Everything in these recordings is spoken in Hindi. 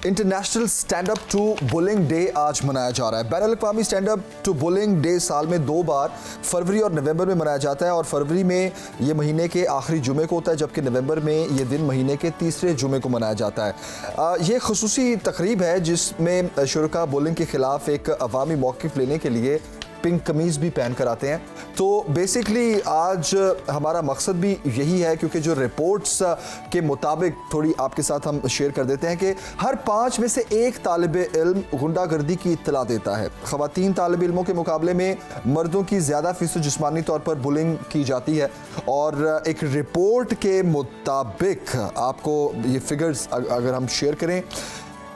International stand up to bullying day आज मनाया जा रहा है। बैनुल अक़वामी stand up to bullying day साल में 2 बार फरवरी और नवंबर में मनाया जाता है और फरवरी में ये महीने के आखिरी जुमे को होता है, जबकि नवंबर में ये दिन महीने के तीसरे जुमे को मनाया जाता है। ये खुसूसी तकरीब है जिसमें शुरका बुलिंग के खिलाफ एक अवामी मौक़िफ़ लेने के लिए पिंक कमीज़ भी पहन कर आते हैं। तो बेसिकली आज हमारा मकसद भी यही है, क्योंकि जो रिपोर्ट्स के मुताबिक थोड़ी आपके साथ हम शेयर कर देते हैं कि हर 5 में से 1 तालिब इल्म गुंडागर्दी की इत्तला देता है। ख़वातीन तालिब इल्मों के मुकाबले में मर्दों की ज़्यादा फ़ीसद जिस्मानी तौर पर बुलिंग की जाती है और एक रिपोर्ट के मुताबिक आपको ये फिगर्स अगर हम शेयर करें,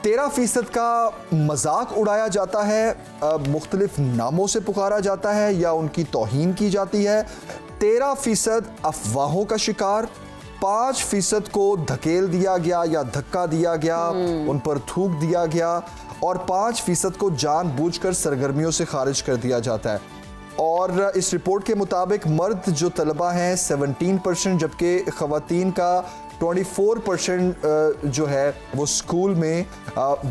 13% का मजाक उड़ाया जाता है, मुख्तलिफ नामों से पुकारा जाता है या उनकी तौहीन की जाती है, 13% अफवाहों का शिकार, 5% को धकेल दिया गया या धक्का दिया गया, उन पर थूक दिया गया और 5% को जानबूझकर सरगर्मियों से खारिज कर दिया जाता है। और इस रिपोर्ट के मुताबिक मर्द जो तलबा हैं 17%, जबकि ख़वातीन का 24% जो है वो स्कूल में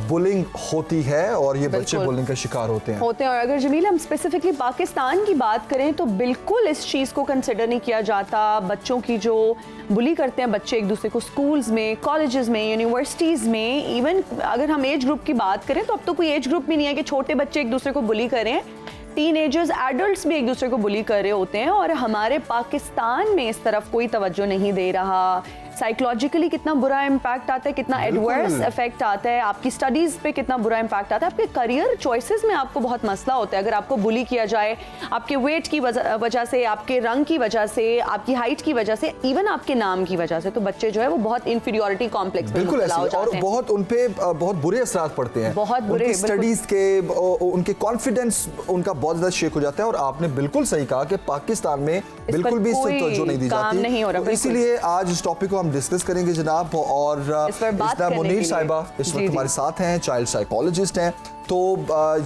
बुलिंग होती है और ये बच्चे बुलिंग का शिकार होते हैं। और अगर जमील हम स्पेसिफिकली पाकिस्तान की बात करें तो बिल्कुल इस चीज़ को कंसिडर नहीं किया जाता। बच्चों की जो बुली करते हैं बच्चे एक दूसरे को स्कूल्स में, कॉलेजेस में, यूनिवर्सिटीज़ में, इवन अगर हम एज ग्रुप की बात करें तो अब तो कोई एज ग्रुप भी नहीं है कि छोटे बच्चे एक दूसरे को बुली करें। टीनेजर्स, एडल्ट्स भी एक दूसरे को बुली कर रहे होते हैं और हमारे पाकिस्तान में इस तरफ कोई तवज्जो नहीं दे रहा। साइकोलॉजिकली कितना बुरा इम्पैक्ट आता है, कितना एडवर्स इफेक्ट आता है, आपकी स्टडीज़ पे कितना बुरा इम्पैक्ट आता है, आपके करियर चॉइसेस में आपको बहुत मसला होता है अगर आपको बुली किया जाए, आपके वेट की वजह से, आपके रंग की वजह से, आपकी हाइट की वजह से, इवन आपके नाम की वजह से। तो बच्चे जो है वो बहुत इंफीरियरिटी कॉम्प्लेक्स में मुब्तला हो जाते हैं और बहुत उन पे बहुत बुरे असरात पड़ते हैं, बहुत बुरे स्टडीज़ के, उनके कॉन्फिडेंस उनका बहुत ज़्यादा शेक हो जाता है। और आपने बिल्कुल सही कहा कि पाकिस्तान में बिल्कुल भी इससे तवज्जो नहीं दी जाती, तो इसीलिए आज इस टॉपिक को हम डिस्कस करेंगे जनाब। और इस्ना मुनीर साहिबा इस वक्त हमारे साथ हैं, चाइल्ड साइकोलॉजिस्ट हैं। तो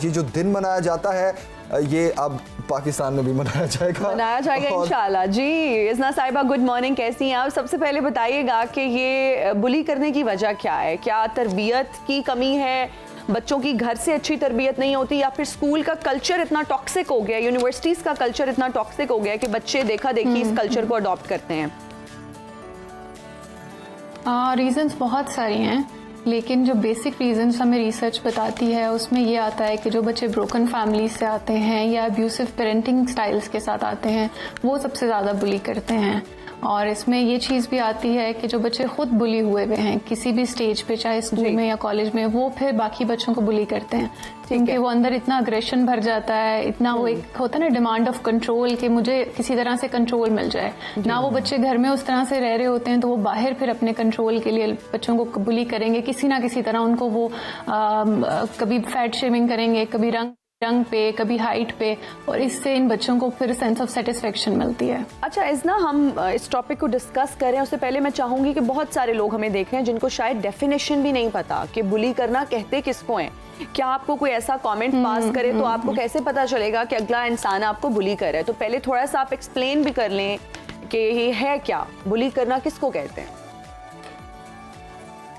ये जो दिन मनाया जाता है ये अब पाकिस्तान में भी मनाया जाएगा इंशाल्लाह। जी इस्ना साहिबा, गुड मॉर्निंग, कैसी हैं आप? सबसे पहले बताइएगा कि ये बुली करने की वजह क्या है? क्या तरबियत की कमी है, बच्चों की घर से अच्छी तरबियत नहीं होती, या फिर स्कूल का कल्चर इतना टॉक्सिक हो गया, यूनिवर्सिटीज़ का कल्चर इतना टॉक्सिक हो गया कि बच्चे देखा देखी इस कल्चर को अडॉप्ट करते हैं? रीज़न्स बहुत सारी हैं, लेकिन जो बेसिक रीज़न्स हमें रिसर्च बताती है उसमें ये आता है कि जो बच्चे ब्रोकन फैमिली से आते हैं या अब्यूसिव पेरेंटिंग स्टाइल्स के साथ आते हैं वो सबसे ज़्यादा बुली करते हैं। और इसमें ये चीज़ भी आती है कि जो बच्चे खुद बुली हुए हुए हैं किसी भी स्टेज पे, चाहे स्कूल में या कॉलेज में, वो फिर बाकी बच्चों को बुली करते हैं क्योंकि वो अंदर इतना अग्रेशन भर जाता है, इतना वो एक होता है ना डिमांड ऑफ कंट्रोल कि मुझे किसी तरह से कंट्रोल मिल जाए ना। वो बच्चे घर में उस तरह से रह रहे होते हैं तो वो बाहर फिर अपने कंट्रोल के लिए बच्चों को बुली करेंगे किसी ना किसी तरह। उनको वो कभी फैट शेमिंग करेंगे, कभी रंग पे, कभी हाइट पे, और इससे इन बच्चों को फिर सेंस ऑफ सेटिस्फेक्शन मिलती है। अच्छा इस्ना, हम इस टॉपिक को डिस्कस करें उससे पहले मैं चाहूंगी कि बहुत सारे लोग हमें देख रहे हैं जिनको शायद डेफिनेशन भी नहीं पता कि बुली करना कहते किसको है। क्या आपको कोई ऐसा कमेंट पास करे तो आपको कैसे पता चलेगा कि अगला इंसान आपको बुली कर रहा है? तो पहले थोड़ा सा आप एक्सप्लेन भी कर लें कि ये है क्या, बुली करना किसको कहते हैं?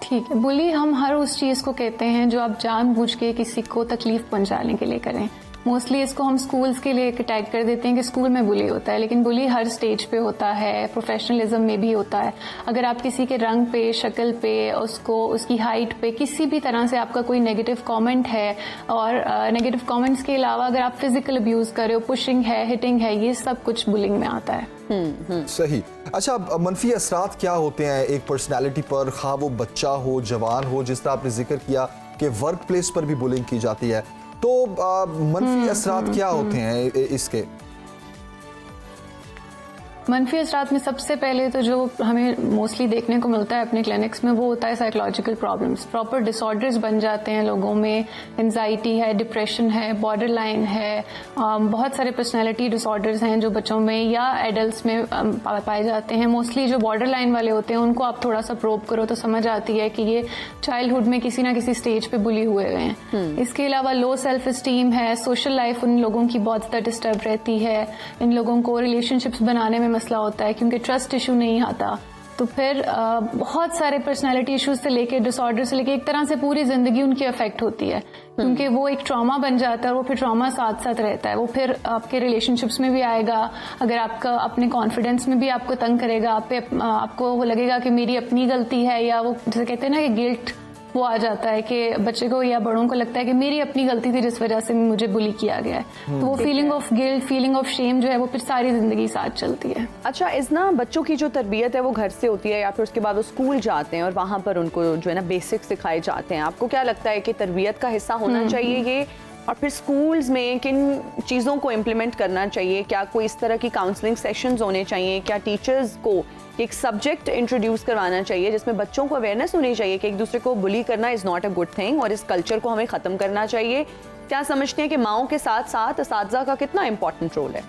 ठीक है, बुली हम हर उस चीज़ को कहते हैं जो आप जानबूझ के किसी को तकलीफ पहुंचाने के लिए करें। मोस्टली इसको हम स्कूल्स के लिए टैग कर देते हैं कि स्कूल में बुली होता है, लेकिन बुली हर स्टेज पे होता है, प्रोफेशनलिज्म में भी होता है। अगर आप किसी के रंग पे, शक्ल पे, उसकी हाइट पे किसी भी तरह से आपका कोई नेगेटिव कमेंट है, और नेगेटिव कमेंट्स के अलावा अगर आप फिजिकल अब्यूज कर रहे हो, पुशिंग है, हिटिंग है, ये सब कुछ बुलिंग में आता है। सही। अच्छा, मनफी असरात क्या होते हैं एक पर्सनैलिटी पर, खा वो बच्चा हो, जवान हो, जिस तरह आपने जिक्र किया कि वर्क प्लेस पर भी बुलिंग की जाती है, तो मनफी असरात क्या होते हैं इसके? मनफी असरात में सबसे पहले तो जो हमें मोस्टली देखने को मिलता है अपने क्लिनिक्स में वो होता है साइकोलॉजिकल प्रॉब्लम्स। प्रॉपर डिसऑर्डर्स बन जाते हैं लोगों में, एंजाइटी है, डिप्रेशन है, बॉर्डर लाइन है, बहुत सारे पर्सनैलिटी डिसऑर्डर्स हैं जो बच्चों में या एडल्ट्स में पाए जाते हैं। मोस्टली जो बॉर्डर लाइन वाले होते हैं उनको आप थोड़ा सा प्रोब करो तो समझ आती है कि ये चाइल्डहुड में किसी ना किसी स्टेज पे बुली हुए हैं। इसके अलावा लो सेल्फ एस्टीम है, सोशल लाइफ उन लोगों की बहुत ज़्यादा डिस्टर्ब रहती है, इन लोगों को रिलेशनशिप्स बनाने में मसला होता है क्योंकि ट्रस्ट इशू नहीं आता। तो फिर बहुत सारे पर्सनालिटी इश्यूज से लेके डिसऑर्डर से लेके एक तरह से पूरी जिंदगी उनकी अफेक्ट होती है, क्योंकि वो एक ट्रॉमा बन जाता है और वो फिर ट्रॉमा साथ साथ रहता है। वो फिर आपके रिलेशनशिप्स में भी आएगा, अगर आपका अपने कॉन्फिडेंस में भी आपको तंग करेगा, आपको वो लगेगा कि मेरी अपनी गलती है, या वो जैसे कहते हैं ना कि गिल्ट वो आ जाता है कि बच्चे को या बड़ों को लगता है कि मेरी अपनी गलती थी जिस वजह से मुझे बुली किया गया है। तो वो feeling of guilt, feeling of shame जो है वो फिर सारी जिंदगी साथ चलती है। अच्छा, इतना बच्चों की जो तरबियत है वो घर से होती है या फिर उसके बाद वो स्कूल जाते हैं और वहाँ पर उनको जो है ना बेसिक्स सिखाए जाते हैं, आपको क्या लगता है कि तरबियत का हिस्सा होना चाहिए ये? और फिर स्कूल्स में किन चीज़ों को इम्प्लीमेंट करना चाहिए? क्या कोई इस तरह की काउंसलिंग सेशंस होने चाहिए? क्या टीचर्स को एक सब्जेक्ट इंट्रोड्यूस करवाना चाहिए जिसमें बच्चों को अवेयरनेस होनी चाहिए कि एक दूसरे को बुली करना is not a good thing और इस कल्चर को हमें ख़त्म करना चाहिए? क्या समझते हैं कि माओं के साथ साथ असातिज़ा का कितना इंपॉर्टेंट रोल है?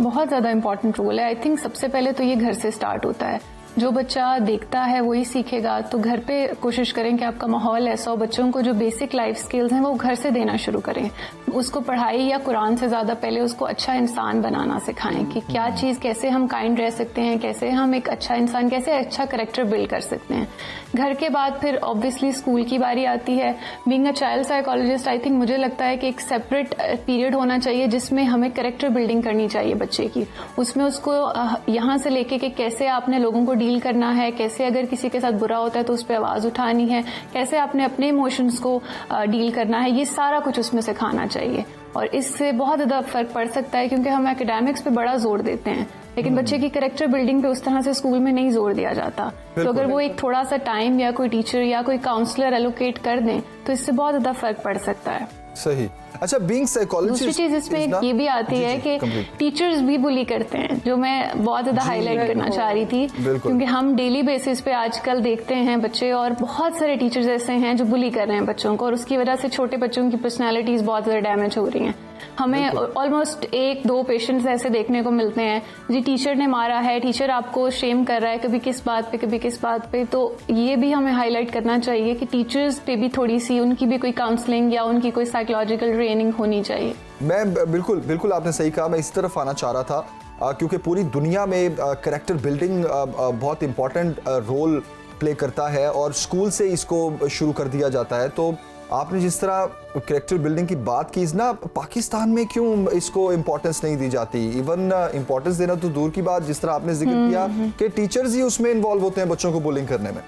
बहुत ज़्यादा इंपॉर्टेंट रोल है। आई थिंक सबसे पहले तो ये घर से स्टार्ट होता है। जो बच्चा देखता है वही सीखेगा, तो घर पे कोशिश करें कि आपका माहौल ऐसा हो, बच्चों को जो बेसिक लाइफ स्किल्स हैं वो घर से देना शुरू करें। उसको पढ़ाई या कुरान से ज्यादा पहले उसको अच्छा इंसान बनाना सिखाएं कि क्या चीज, कैसे हम काइंड रह सकते हैं, कैसे हम एक अच्छा इंसान, कैसे अच्छा कैरेक्टर बिल्ड कर सकते हैं। घर के बाद फिर ऑब्वियसली स्कूल की बारी आती है। Being a child psychologist, I think मुझे लगता है कि एक सेपरेट पीरियड होना चाहिए जिसमें हमें कैरेक्टर बिल्डिंग करनी चाहिए बच्चे की। उसमें उसको यहाँ से लेके कि कैसे आपने लोगों को डील करना है, कैसे अगर किसी के साथ बुरा होता है तो उस पर आवाज उठानी है, कैसे आपने अपने इमोशंस को डील करना है, ये सारा कुछ उसमें सिखाना चाहिए। और इससे बहुत ज्यादा फर्क पड़ सकता है, क्योंकि हम एकेडमिक्स पे बड़ा जोर देते हैं लेकिन बच्चे की कैरेक्टर बिल्डिंग पे उस तरह से स्कूल में नहीं जोर दिया जाता। तो अगर वो एक थोड़ा सा टाइम या कोई टीचर या कोई काउंसलर एलोकेट कर दें तो इससे बहुत ज्यादा फर्क पड़ सकता है। सही। अच्छा, बीइंग साइकोलॉजिस्ट, दूसरी चीज इसमें ये भी आती है कि टीचर्स भी बुली करते हैं, जो मैं बहुत ज्यादा हाईलाइट करना चाह रही थी, क्योंकि हम डेली बेसिस पे आजकल देखते हैं बच्चे, और बहुत सारे टीचर्स ऐसे हैं जो बुली कर रहे हैं बच्चों को, और उसकी वजह से छोटे बच्चों की पर्सनैलिटीज बहुत ज्यादा डैमेज हो रही हैं। हमें ऑलमोस्ट 1-2 पेशेंट्स ऐसे देखने को मिलते हैं जी, टीचर ने मारा है, टीचर आपको शेम कर रहा है, कभी किस बात पे कभी किस बात पे। तो ये भी हमें हाईलाइट करना चाहिए कि टीचर्स पे भी थोड़ी सी उनकी भी कोई काउंसलिंग या उनकी कोई साइकोलॉजिकल ट्रेनिंग होनी चाहिए। मैं बिल्कुल आपने सही कहा, मैं इस तरफ आना चाह रहा था क्योंकि पूरी दुनिया में कैरेक्टर बिल्डिंग बहुत इंपॉर्टेंट रोल प्ले करता है और स्कूल से इसको शुरू कर दिया जाता है। तो आपने जिस तरह कैरेक्टर बिल्डिंग की बात की ना, पाकिस्तान में क्यों इसको इम्पोर्टेंस नहीं दी जाती? इवन इम्पोर्टेंस देना तो दूर की बात, जिस तरह आपने जिक्र किया कि टीचर्स ही उसमें इन्वॉल्व होते हैं बच्चों को बुलिंग करने में।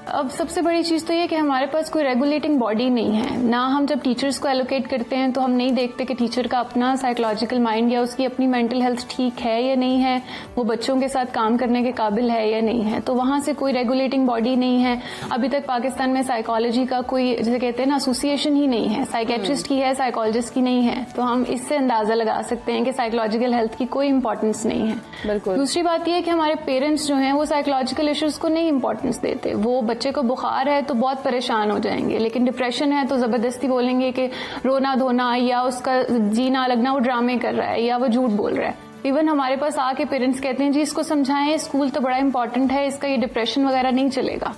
अब सबसे बड़ी चीज तो ये कि हमारे पास कोई रेगुलेटिंग बॉडी नहीं है ना। हम जब टीचर्स को एलोकेट करते हैं तो हम नहीं देखते कि टीचर का अपना साइकोलॉजिकल माइंड या उसकी अपनी मेंटल हेल्थ ठीक है या नहीं है, वो बच्चों के साथ काम करने के काबिल है या नहीं है। तो वहां से कोई रेगुलेटिंग बॉडी नहीं है। अभी तक पाकिस्तान में साइकोलॉजी का कोई, जैसे कहते हैं ना, एसोसिएशन ही नहीं है। साइकेट्रिस्ट की है, साइकोलॉजिस्ट की नहीं है। तो हम इससे अंदाजा लगा सकते हैं कि साइकोलॉजिकल हेल्थ की कोई इंपॉर्टेंस नहीं है। बिल्कुल। दूसरी बात यह है कि हमारे पेरेंट्स जो हैं वो साइकोलॉजिकल इश्यूज को नहीं इंपॉर्टेंस देते। वो बच्चे को बुखार है तो बहुत परेशान हो जाएंगे, लेकिन डिप्रेशन है तो जबरदस्ती बोलेंगे कि रोना धोना या उसका जी ना लगना वो ड्रामे कर रहा है या वो झूठ बोल रहा है। इवन हमारे पास आके पेरेंट्स कहते हैं जी इसको समझाएं, स्कूल तो बड़ा इंपॉर्टेंट है, इसका ये डिप्रेशन वगैरह नहीं चलेगा।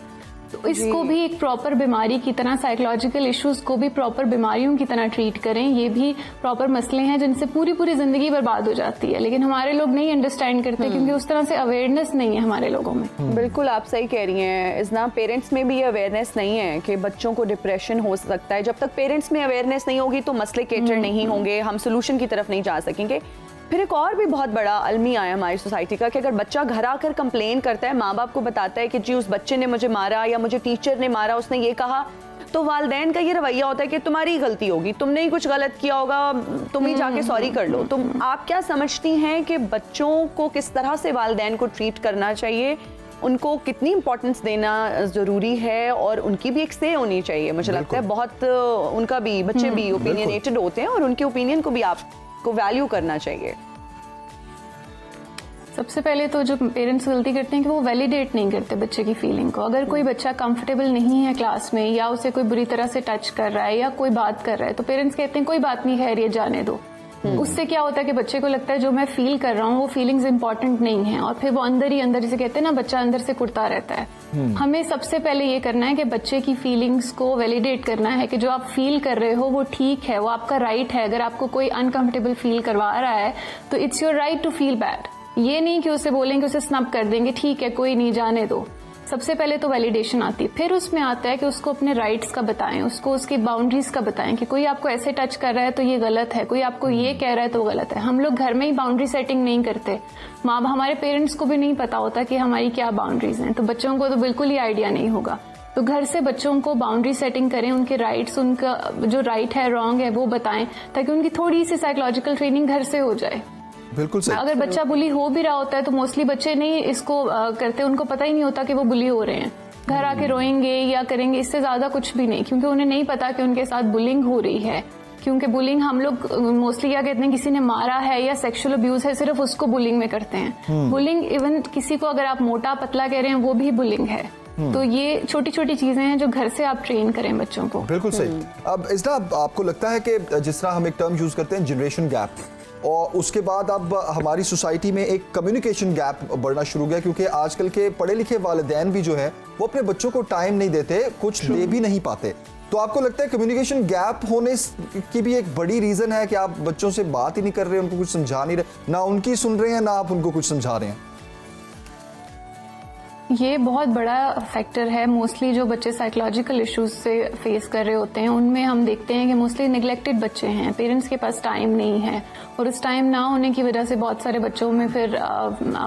तो इसको भी एक प्रॉपर बीमारी की तरह, साइकोलॉजिकल इश्यूज को भी प्रॉपर बीमारियों की तरह ट्रीट करें। ये भी प्रॉपर मसले हैं जिनसे पूरी जिंदगी बर्बाद हो जाती है, लेकिन हमारे लोग नहीं अंडरस्टैंड करते क्योंकि उस तरह से अवेयरनेस नहीं है हमारे लोगों में। बिल्कुल आप सही कह रही हैं इजना, पेरेंट्स में भी ये अवेयरनेस नहीं है कि बच्चों को डिप्रेशन हो सकता है। जब तक पेरेंट्स में अवेयरनेस नहीं होगी तो मसले कैटर नहीं होंगे, हम सोल्यूशन की तरफ नहीं जा सकेंगे। फिर एक और भी बहुत बड़ा अलमिया है हमारी सोसाइटी का कि अगर बच्चा घर आकर कंप्लेन करता है, माँ बाप को बताता है कि जी उस बच्चे ने मुझे मारा या मुझे टीचर ने मारा, उसने ये कहा, तो वालिदैन का ये रवैया होता है कि तुम्हारी गलती होगी, तुमने ही कुछ गलत किया होगा, तुम ही जाके सॉरी कर लो। तो आप क्या समझती हैं कि बच्चों को किस तरह से वालिदैन को ट्रीट करना चाहिए, उनको कितनी इंपॉर्टेंस देना ज़रूरी है और उनकी भी एक से होनी चाहिए? मुझे लगता है बहुत उनका भी, बच्चे भी ओपिनियनेटेड होते हैं और उनके ओपिनियन को भी आपको वैल्यू करना चाहिए। सबसे पहले तो जो पेरेंट्स गलती करते हैं कि वो वैलिडेट नहीं करते बच्चे की फीलिंग को। अगर कोई बच्चा कंफर्टेबल नहीं है क्लास में या उसे कोई बुरी तरह से टच कर रहा है या कोई बात कर रहा है तो पेरेंट्स कहते हैं कोई बात नहीं, खैर ये जाने दो। उससे क्या होता है कि बच्चे को लगता है जो मैं फील कर रहा हूँ वो फीलिंग्स इंपॉर्टेंट नहीं है, और फिर वो अंदर ही अंदर, जिसे कहते हैं ना, बच्चा अंदर से कुड़ता रहता है। हमें सबसे पहले ये करना है कि बच्चे की फीलिंग्स को वैलिडेट करना है कि जो आप फील कर रहे हो वो ठीक है, वो आपका राइट है। अगर आपको कोई अनकंफर्टेबल फील करवा रहा है तो it's your right to feel bad. ये नहीं कि उसे बोलेंगे, उसे स्नब कर देंगे, ठीक है कोई नहीं जाने दो। सबसे पहले तो वैलिडेशन आती है, फिर उसमें आता है कि उसको अपने राइट्स का बताएं, उसको उसकी बाउंड्रीज का बताएं कि कोई आपको ऐसे टच कर रहा है तो ये गलत है, कोई आपको ये कह रहा है तो वो गलत है। हम लोग घर में ही बाउंड्री सेटिंग नहीं करते, हमारे पेरेंट्स को भी नहीं पता होता कि हमारी क्या बाउंड्रीज हैं, तो बच्चों को तो बिल्कुल ही आइडिया नहीं होगा। तो घर से बच्चों को बाउंड्री सेटिंग करें, उनके राइट्स, उनका जो राइट है रॉन्ग है वो बताएं, ताकि उनकी थोड़ी सी साइकोलॉजिकल ट्रेनिंग घर से हो जाए। बिल्कुल सही। अगर बच्चा बुली हो भी रहा होता है तो मोस्टली बच्चे नहीं इसको करते, उनको पता ही नहीं होता कि वो बुली हो रहे हैं। घर आके रोएंगे या करेंगे, इससे ज्यादा कुछ भी नहीं, क्योंकि उन्हें नहीं पता कि उनके साथ बुलिंग हो रही है। क्योंकि बुलिंग हम लोग मोस्टली क्या कहते हैं, किसी ने मारा है या सेक्सुअल अब्यूज है, सिर्फ उसको बुलिंग में करते हैं। बुलिंग इवन किसी को अगर आप मोटा पतला कह रहे हैं वो भी बुलिंग है। तो ये छोटी छोटी चीजें हैं जो घर से आप ट्रेन करें बच्चों को। बिल्कुल सही। अब इसना आपको लगता है कि जिस तरह हम एक टर्म यूज करते हैं जनरेशन गैप, और उसके बाद अब हमारी सोसाइटी में एक कम्युनिकेशन गैप बढ़ना शुरू हो गया, क्योंकि आजकल के पढ़े लिखे वालिदैन भी जो है वो अपने बच्चों को टाइम नहीं देते, कुछ दे भी नहीं पाते। तो आपको लगता है कम्युनिकेशन गैप होने की भी एक बड़ी रीजन है कि आप बच्चों से बात ही नहीं कर रहे, उनको कुछ समझा नहीं रहे, ना उनकी सुन रहे हैं ना आप उनको कुछ समझा रहे हैं? ये बहुत बड़ा फैक्टर है। मोस्टली जो बच्चे साइकोलॉजिकल इश्यूज से फेस कर रहे होते हैं उनमें हम देखते हैं कि मोस्टली नेग्लेक्टेड बच्चे हैं, पेरेंट्स के पास टाइम नहीं है, और उस टाइम ना होने की वजह से बहुत सारे बच्चों में फिर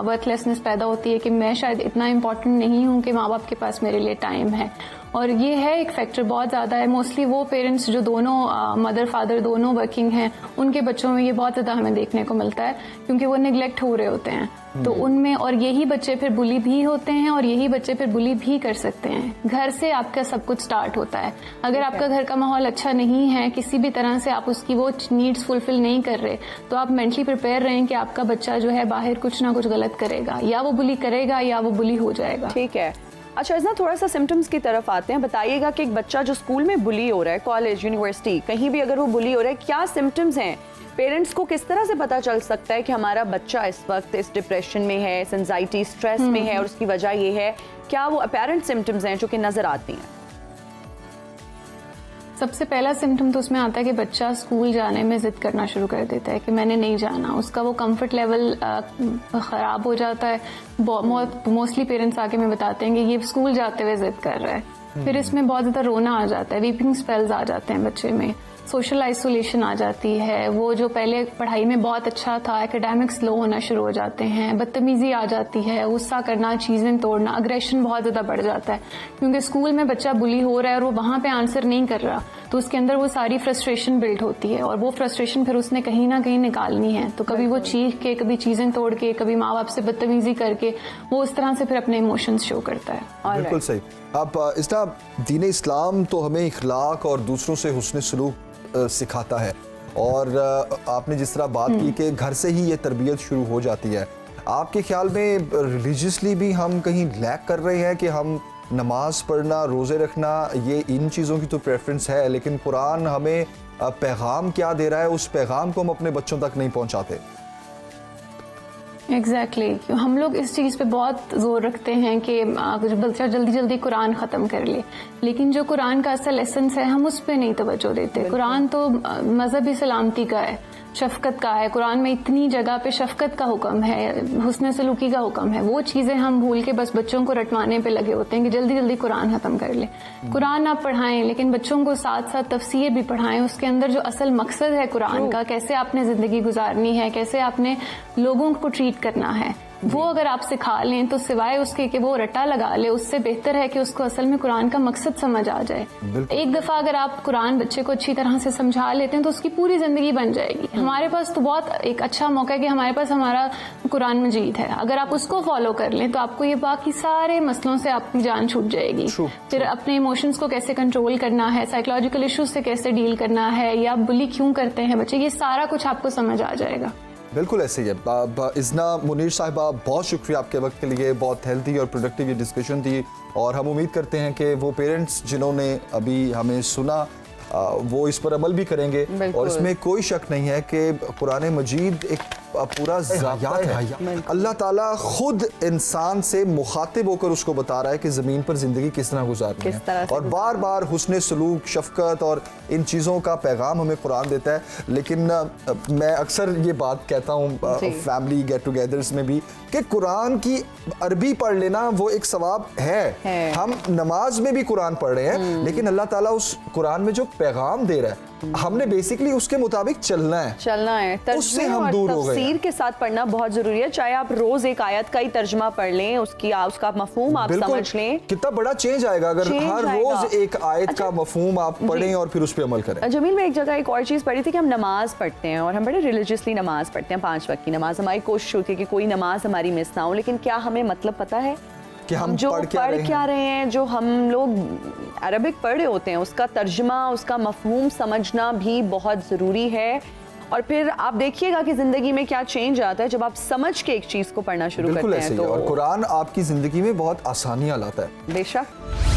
वर्थलेसनेस पैदा होती है कि मैं शायद इतना इम्पोर्टेंट नहीं हूँ कि माँ बाप के पास मेरे लिए टाइम है। और ये है एक फैक्टर बहुत ज़्यादा है। मोस्टली वो पेरेंट्स जो दोनों मदर फादर दोनों वर्किंग हैं, उनके बच्चों में ये बहुत ज़्यादा हमें देखने को मिलता है, क्योंकि वो निगलेक्ट हो रहे होते हैं। तो उनमें, और यही बच्चे फिर बुली भी होते हैं और यही बच्चे फिर बुली भी कर सकते हैं। घर से आपका सब कुछ स्टार्ट होता है। अगर आपका घर का माहौल अच्छा नहीं है, किसी भी तरह से आप उसकी वो नीड्स फुलफिल नहीं कर रहे, तो आप मेंटली प्रिपेयर रहें कि आपका बच्चा जो है बाहर कुछ ना कुछ गलत करेगा, या वो बुली करेगा या वो बुली हो जाएगा। ठीक है। अच्छा इसना थोड़ा सा सिम्टम्स की तरफ आते हैं। बताइएगा कि एक बच्चा जो स्कूल में बुली हो रहा है, कॉलेज, यूनिवर्सिटी, कहीं भी अगर वो बुली हो रहा है, क्या सिम्टम्स हैं? पेरेंट्स को किस तरह से पता चल सकता है कि हमारा बच्चा इस वक्त इस डिप्रेशन में है, इस एंजाइटी, स्ट्रेस में है और उसकी वजह ये है? क्या वो अपेरेंट सिम्टम्स हैं जो कि नजर आती हैं? सबसे पहला सिम्टम तो उसमें आता है कि बच्चा स्कूल जाने में जिद करना शुरू कर देता है कि मैंने नहीं जाना। उसका वो कंफर्ट लेवल खराब हो जाता है। मोस्टली पेरेंट्स आके में बताते हैं कि ये स्कूल जाते हुए जिद कर रहा है। फिर इसमें बहुत ज्यादा रोना आ जाता है, वीपिंग स्पेल्स आ जाते हैं बच्चे में, सोशल आइसोलेशन आ जाती है। वो जो पहले पढ़ाई में बहुत अच्छा था, एकेडमिक्स लो होना शुरू हो जाते हैं, बदतमीजी आ जाती है, गुस्सा करना, चीजें तोड़ना, अग्रेशन बहुत ज्यादा बढ़ जाता है। क्योंकि स्कूल में बच्चा बुली हो रहा है और वो वहां पे आंसर नहीं कर रहा, तो उसके अंदर वो सारी फ्रस्ट्रेशन बिल्ड होती है, और वो फ्रस्ट्रेशन फिर उसने कहीं ना कहीं निकालनी है। तो कभी वो चीख के, कभी चीजें तोड़ के, कभी माँ बाप से बदतमीजी करके वो उस तरह से फिर अपने इमोशंस शो करता है। बिल्कुल सही। अब इसका दीन इस्लाम तो हमें इखलाक और दूसरों से हुस्न सलूक सिखाता है, और आपने जिस तरह बात की कि घर से ही ये तरबियत शुरू हो जाती है, आपके ख्याल में रिलीजियसली भी हम कहीं लैक कर रहे हैं कि हम नमाज पढ़ना, रोज़े रखना, ये इन चीज़ों की तो प्रेफरेंस है, लेकिन कुरान हमें पैगाम क्या दे रहा है, उस पैगाम को हम अपने बच्चों तक नहीं पहुंचाते? एग्जैक्टली हम लोग इस चीज़ पे बहुत जोर रखते हैं कि बच्चा जल्दी जल्दी कुरान ख़त्म कर ले, लेकिन जो कुरान का असल एसेंस है हम उस पे नहीं तवज्जो देते। कुरान तो मजहबी सलामती का है, शफकत का है। कुरान में इतनी जगह पे शफकत का हुक्म है, हुस्न सलूकी का हुक्म है। वो चीज़ें हम भूल के बस बच्चों को रटवाने पे लगे होते हैं कि जल्दी जल्दी कुरान ख़त्म कर ले। कुरान आप पढ़ाएं, लेकिन बच्चों को साथ साथ तफसीर भी पढ़ाएं। उसके अंदर जो असल मकसद है कुरान का, कैसे आपने ज़िंदगी गुजारनी है, कैसे आपने लोगों को ट्रीट करना है, वो अगर आप सिखा लें तो सिवाय उसके कि वो रट्टा लगा ले, उससे बेहतर है कि उसको असल में कुरान का मकसद समझ आ जाए। एक दफा अगर आप कुरान बच्चे को अच्छी तरह से समझा लेते हैं तो उसकी पूरी जिंदगी बन जाएगी। हमारे पास तो बहुत एक अच्छा मौका है कि हमारे पास हमारा कुरान मजीद है। अगर आप उसको फॉलो कर लें तो आपको ये बाकी सारे मसलों से आपकी जान छूट जाएगी। फिर अपने इमोशंस को कैसे कंट्रोल करना है, साइकोलॉजिकल इश्यूज से कैसे डील करना है, या बुली क्यों करते हैं बच्चे, ये सारा कुछ आपको समझ आ जाएगा। बिल्कुल ऐसे ही है। इज़ना मुनीर साहिबा, बहुत शुक्रिया आपके वक्त के लिए, बहुत हेल्थी और प्रोडक्टिव ये डिस्कशन थी, और हम उम्मीद करते हैं कि वो पेरेंट्स जिन्होंने अभी हमें सुना वो इस पर अमल भी करेंगे। बिल्कुल। और इसमें कोई शक नहीं है कि कुरान मजीद एक पूरा ज़ायात है। अल्लाह ताला खुद इंसान से मुखातिब होकर उसको बता रहा है कि ज़मीन पर ज़िंदगी किस तरह गुजारनी है, और बार बार हुस्न सलूक, शफकत और इन चीज़ों का पैगाम हमें कुरान देता है। लेकिन मैं अक्सर ये बात कहता हूँ फैमिली गेट टुगेदर्स में भी कि कुरान की अरबी पढ़ लेना वो एक सवाब है। हम नमाज में भी कुरान पढ़ रहे हैं, लेकिन अल्लाह ताला उस कुरान में जो पैगाम दे रहा है हमने बेसिकली उसके मुताबिक चलना है। उससे हम दूर हो गए। तफसीर के साथ पढ़ना बहुत जरूरी है। चाहे आप रोज एक आयत का ही तर्जमा पढ़ लें, उसका मफहूम आप समझ लें, कितना बड़ा चेंज आएगा अगर हर रोज एक आयत का मफहूम आप पढ़ें और फिर उस पर अमल करें। जमील, मैं एक जगह एक और चीज पढ़ी थी कि हम नमाज पढ़ते हैं और हम बड़े रिलीजियसली नमाज पढ़ते हैं, 5 वक्त की नमाज। हमारी कोशिश होती है कि कोई नमाज हमारी मिस ना हो, लेकिन क्या हमें मतलब पता है कि हम जो पढ़ क्या रहे हैं? जो हम लोग अरबिक पढ़ रहे होते हैं उसका तर्जमा, उसका मफहूम समझना भी बहुत ज़रूरी है। और फिर आप देखिएगा कि ज़िंदगी में क्या चेंज आता है जब आप समझ के एक चीज़ को पढ़ना शुरू करते हैं। और कुरान आपकी ज़िंदगी में बहुत आसानियाँ लाता है। बेशक।